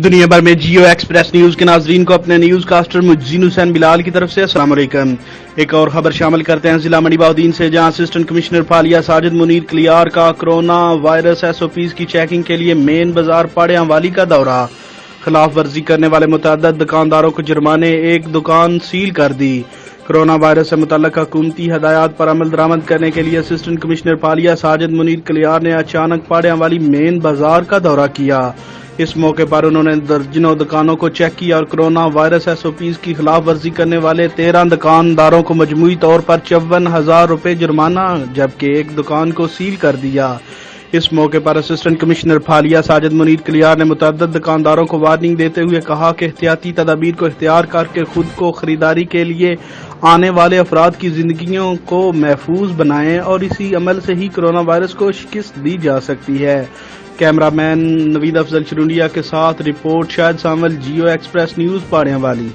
دنیا بھر میں جیو ایکسپریس نیوز کے ناظرین کو اپنے نیوز کاسٹر مجزین حسین بلال کی طرف سے السلام علیکم۔ ایک اور خبر شامل کرتے ہیں ضلع منڈی بہاؤالدین سے، جہاں اسسٹنٹ کمشنر فالیہ ساجد منیر کلیار کا corona virus S O Ps کی چیکنگ کے لیے مین بازار پاڑیاں والی کا دورہ۔ خلاف ورزی کرنے والے متعدد دکانداروں کو جرمانے، ایک دکان سیل کر دی۔ کرونا وائرس سے متعلق حکومتی ہدایات پر عمل درآمد کرنے کے لیے اسسٹنٹ کمشنر فالیہ ساجد منیر کلیار نے اچانک پاڑیاں والی مین بازار کا دورہ کیا۔ اس موقع پر انہوں نے درجنوں دکانوں کو چیک کیا اور corona virus S O Ps کی خلاف ورزی کرنے والے 13 دکانداروں کو مجموعی طور پر 54,000 روپے جرمانہ جبکہ ایک دکان کو سیل کر دیا۔ اس موقع پر اسسٹنٹ کمشنر فالیہ ساجد منیر کلیار نے متعدد دکانداروں کو وارننگ دیتے ہوئے کہا کہ احتیاطی تدابیر کو اختیار کر کے خود کو خریداری کے لیے آنے والے افراد کی زندگیوں کو محفوظ بنائیں اور اسی عمل سے ہی کرونا وائرس کو شکست دی جا سکتی ہے۔ کیمرہ مین نوید افضل چرونڈیا کے ساتھ رپورٹ شاہد سامول، جیو ایکسپریس نیوز پاڑیاں والی۔